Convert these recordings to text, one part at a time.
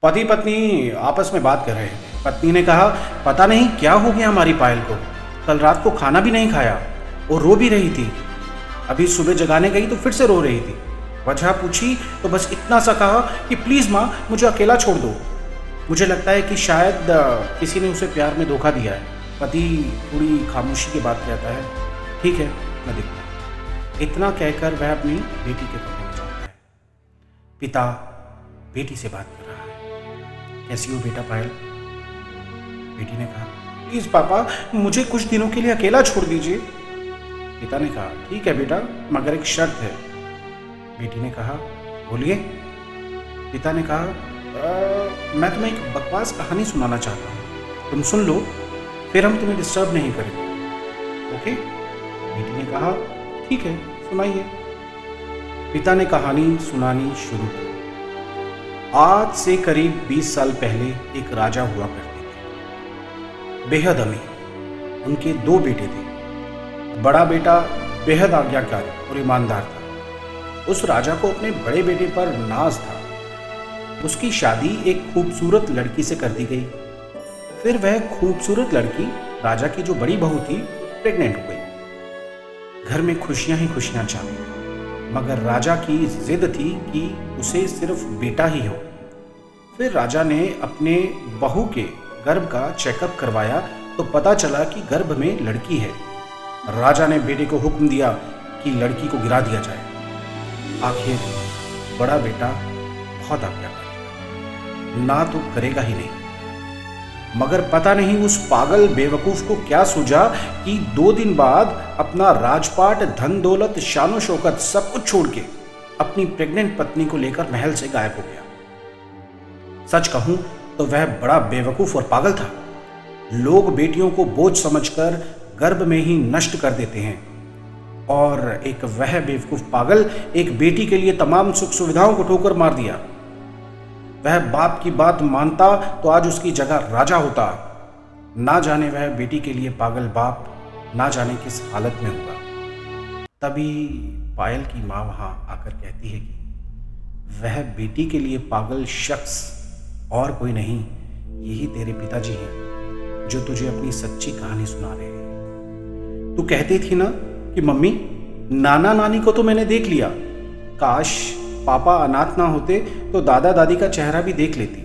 पति पत्नी आपस में बात कर रहे थे। पत्नी ने कहा, पता नहीं क्या हो गया हमारी पायल को, कल रात को खाना भी नहीं खाया और रो भी रही थी। अभी सुबह जगाने गई तो फिर से रो रही थी। वजह पूछी तो बस इतना सा कहा कि प्लीज़ माँ मुझे अकेला छोड़ दो। मुझे लगता है कि शायद किसी ने उसे प्यार में धोखा दिया है। पति थोड़ी खामोशी के बाद कहता है, ठीक है मैं देखता हूँ। इतना कहकर वह अपनी बेटी के कमरे में जाता है। पिता बेटी से बात कर रहा है, कैसी हो बेटा पायल? बेटी ने कहा, प्लीज पापा मुझे कुछ दिनों के लिए अकेला छोड़ दीजिए। पिता ने कहा, ठीक है बेटा मगर एक शर्त है। बेटी ने कहा, बोलिए। पिता ने कहा, मैं तुम्हें एक बकवास कहानी सुनाना चाहता हूँ, तुम सुन लो फिर हम तुम्हें डिस्टर्ब नहीं करेंगे, ओके? बेटी ने कहा, ठीक है सुनाइए। पिता ने कहानी सुनानी शुरू की। आज से करीब 20 साल पहले एक राजा हुआ करते थे, बेहद अमीर। उनके 2 बेटे थे। बड़ा बेटा बेहद आज्ञाकारी और ईमानदार था। उस राजा को अपने बड़े बेटे पर नाज था। उसकी शादी एक खूबसूरत लड़की से कर दी गई। फिर वह खूबसूरत लड़की राजा की जो बड़ी बहू थी प्रेग्नेंट हो गई। घर में खुशियां ही खुशियां छाई, मगर राजा की जिद थी कि उसे सिर्फ बेटा ही हो। फिर राजा ने अपने बहू के गर्भ का चेकअप करवाया तो पता चला कि गर्भ में लड़की है। राजा ने बेटे को हुक्म दिया कि लड़की को गिरा दिया जाए। आखिर बड़ा बेटा बहुत आज्ञाकारी, ना तो करेगा ही नहीं। मगर पता नहीं उस पागल बेवकूफ को क्या सूझा कि 2 दिन बाद अपना राजपाट, धन दौलत, शानो शौकत सब कुछ छोड़ के अपनी प्रेग्नेंट पत्नी को लेकर महल से गायब हो गया। सच कहूं तो वह बड़ा बेवकूफ और पागल था। लोग बेटियों को बोझ समझकर गर्भ में ही नष्ट कर देते हैं, और एक वह बेवकूफ पागल एक बेटी के लिए तमाम सुख सुविधाओं को ठोकर मार दिया। वह बाप की बात मानता तो आज उसकी जगह राजा होता। ना जाने वह बेटी के लिए पागल बाप ना जाने किस हालत में होगा। तभी पायल की माँ वहां आकर कहती है कि वह बेटी के लिए पागल शख्स और कोई नहीं, यही तेरे पिताजी हैं जो तुझे अपनी सच्ची कहानी सुना रहे हैं। तू कहती थी ना कि मम्मी नाना नानी को तो मैंने देख लिया, काश पापा अनाथ ना होते तो दादा दादी का चेहरा भी देख लेती।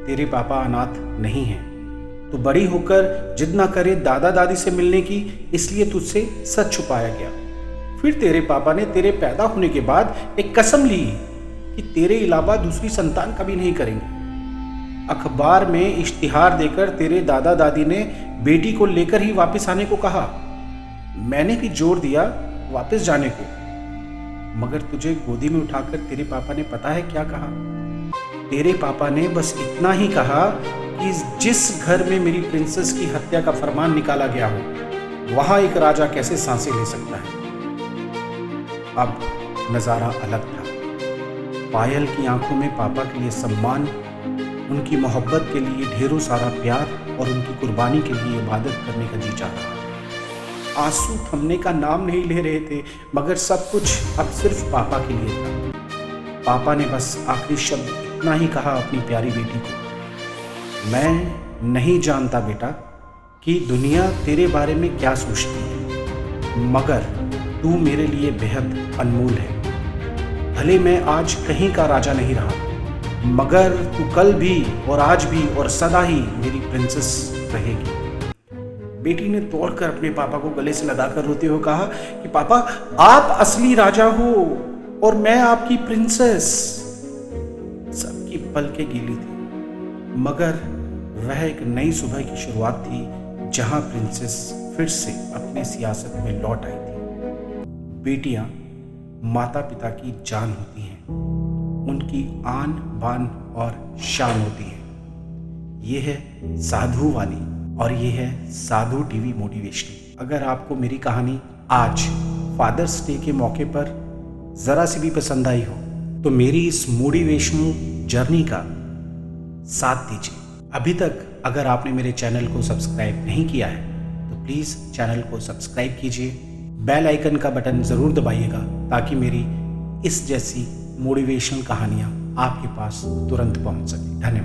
तेरे पापा अनाथ नहीं हैं। तो बड़ी होकर जिद ना करे दादा दादी से मिलने की, इसलिए तुझसे सच छुपाया गया। फिर तेरे पापा ने तेरे पैदा होने के बाद एक कसम ली कि तेरे अलावा दूसरी संतान कभी नहीं करेंगे। अखबार में इश्तिहार देकर तेरे दादा दादी ने बेटी को लेकर ही वापस आने को कहा। मैंने भी जोर दिया वापस जाने को, मगर तुझे गोदी में उठाकर तेरे पापा ने पता है क्या कहा? तेरे पापा ने बस इतना ही कहा कि जिस घर में मेरी प्रिंसेस की हत्या का फरमान निकाला गया हो, वहां एक राजा कैसे सांसें ले सकता है। अब नजारा अलग था। पायल की आंखों में पापा के लिए सम्मान, उनकी मोहब्बत के लिए ढेरों सारा प्यार और उनकी कुर्बानी के लिए इबादत करने का जी चाह रहा। आंसू थमने का नाम नहीं ले रहे थे, मगर सब कुछ अब सिर्फ पापा के लिए था। पापा ने बस आखिरी शब्द इतना ही कहा अपनी प्यारी बेटी को, मैं नहीं जानता बेटा कि दुनिया तेरे बारे में क्या सोचती है, मगर तू मेरे लिए बेहद अनमोल है। भले मैं आज कहीं का राजा नहीं रहा, मगर तू कल भी और आज भी और सदा ही मेरी प्रिंसेस रहेगी। बेटी ने तोड़कर अपने पापा को गले से लगाकर रोते हुए कहा कि पापा आप असली राजा हो और मैं आपकी प्रिंसेस। सबकी पलकें गीली थी, मगर वह एक नई सुबह की शुरुआत थी जहां प्रिंसेस फिर से अपने सियासत में लौट आई थी। बेटियां माता पिता की जान होती हैं, उनकी आन बान और शान होती है। ये है साधु वाणी और ये है साधु टीवी मोटिवेशन। अगर आपको मेरी कहानी आज फादर्स डे के मौके पर ज़रा सी भी पसंद आई हो तो मेरी इस मोटिवेशनल जर्नी का साथ दीजिए। अभी तक अगर आपने मेरे चैनल को सब्सक्राइब नहीं किया है तो प्लीज़ चैनल को सब्सक्राइब कीजिए, बेल आइकन का बटन ज़रूर दबाइएगा ताकि मेरी इस जैसी मोटिवेशनल कहानियाँ आपके पास तुरंत पहुँच सके। धन्यवाद।